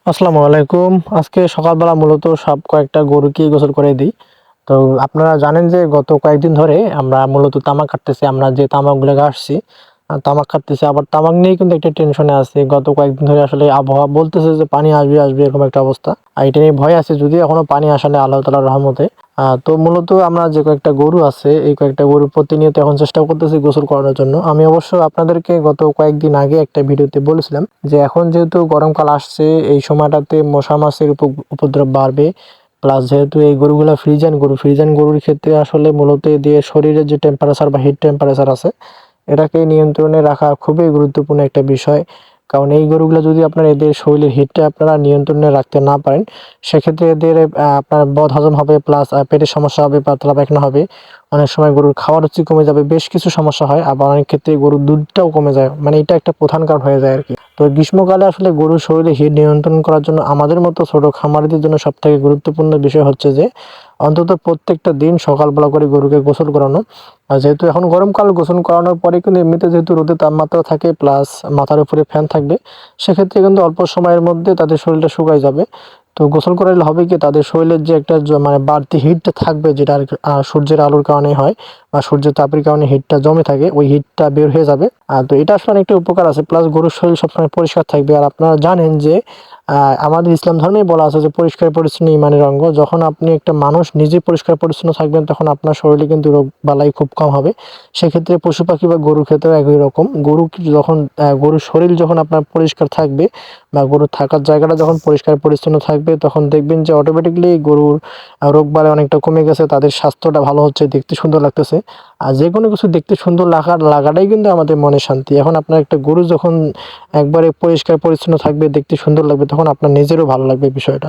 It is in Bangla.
আসসালামু আলাইকুম। আজকে সকালবেলা মূলত সব কয়েকটা গরুকেই গোসল করে দিই। তো আপনারা জানেন যে গত কয়েকদিন ধরে আমরা মূলত তামাক কাটতেছি। আমরা যে তামাকগুলো আসছি, তামাক খাটতেছি। আবার তামাক নিয়েই কিন্তু একটা টেনশনে আছি। গত কয়েকদিন ধরে আসলে আবহাওয়া বলতেছে যে পানি আসবে, আসবে এরকম একটা অবস্থা। আর এটা নিয়ে ভয় আছে যদিও এখনো পানি আসে নাই আল্লাহ তাআলার রহমতে। তো মূলত আমরা যে কয়েকটা গরু আছে, এই কয়েকটা গরু প্রতিনিয়ত এখন চেষ্টা করতেছি গোসল করানোর জন্য। আমি অবশ্য আপনাদেরকে গত কয়েকদিন আগে একটা ভিডিওতে বলেছিলাম যে এখন যেহেতু গরমকাল আসছে, এই সময়টাতে মশা মাছির উপদ্রব বাড়বে। প্লাস যেহেতু এই গরুগুলা ফ্রিজিয়ান গরুর ক্ষেত্রে আসলে মূলত এদের শরীরের যে টেম্পারেচার বা হিট টেম্পারেচার আছে, এটাকে নিয়ন্ত্রণে রাখা খুবই গুরুত্বপূর্ণ একটা বিষয়। কারণ এই গরুগুলা যদি এদের শরীরের হিটটা আপনারা নিয়ন্ত্রণে রাখতে না পারেন, সেক্ষেত্রে এদের আপনার বদহজম হবে, প্লাস পেটের সমস্যা হবে, পাতলা পায়খানা হবে। অনেক সময় গরুর খাওয়ার রুচি কমে যাবে, বেশ কিছু সমস্যা হয়। আবার অনেক ক্ষেত্রে গরুর দুধটাও কমে যায়। মানে এটা একটা প্রধান কারণ হয়ে যায় আরকি। তো গ্রীষ্মকালে আসলে গরুর শরীরে হিট নিয়ন্ত্রণ করার জন্য আমাদের মতো ছোট খামারিদের জন্য সবথেকে গুরুত্বপূর্ণ বিষয় হচ্ছে যে অন্তত প্রত্যেকটা দিন সকালবেলা করে গরুকে গোসল করানো। আর যেহেতু এখন গরমকাল, গোসল করানোর পরে কিন্তু এমনিতে যেহেতু রোদের তাপমাত্রা থাকে, প্লাস মাথার উপরে ফ্যান থাকবে, সেক্ষেত্রে কিন্তু অল্প সময়ের মধ্যে তাদের শরীরটা শুকায় যাবে। তো গোসল করাইলে হবে কি, তাদের শরীরের যে একটা মানে বাড়তি হিটটা থাকবে, যেটা আর সূর্যের আলোর কারণে হয় বা সূর্যের তাপের কারণে হিটটা জমে থাকে, ওই হিটটা বের হয়ে যাবে। তো এটা আসলে অনেকটা উপকার আছে। প্লাস গরুর শরীর সবসময় পরিষ্কার থাকবে। আর আপনারা জানেন যে আমাদের ইসলাম ধর্মেই বলা আছে যে পরিষ্কার পরিচ্ছন্ন ঈমানের অঙ্গ। যখন আপনি একটা মানুষ নিজে পরিষ্কার পরিচ্ছন্ন থাকবেন, তখন আপনার শরীরে কিন্তু রোগবালাই খুব কম হবে। সেক্ষেত্রে পশু পাখি বা গরুর ক্ষেত্রেও একই রকম। গরুর শরীর যখন আপনার পরিষ্কার থাকবে বা গরুর থাকার জায়গাটা যখন পরিষ্কার পরিচ্ছন্ন থাকবে, তখন দেখবেন যে অটোমেটিক্যালি গরুর রোগবালাই অনেকটা কমে গেছে, তাদের স্বাস্থ্যটা ভালো হচ্ছে, দেখতে সুন্দর লাগতেছে। আর যেকোনো কিছু দেখতে সুন্দর লাগাটাই কিন্তু আমাদের মনের শান্তি। এখন আপনার একটা গরু যখন একবারে পরিষ্কার পরিচ্ছন্ন থাকবে, দেখতে সুন্দর লাগবে, তখন আপনার নিজেরও ভালো লাগবে বিষয়টা।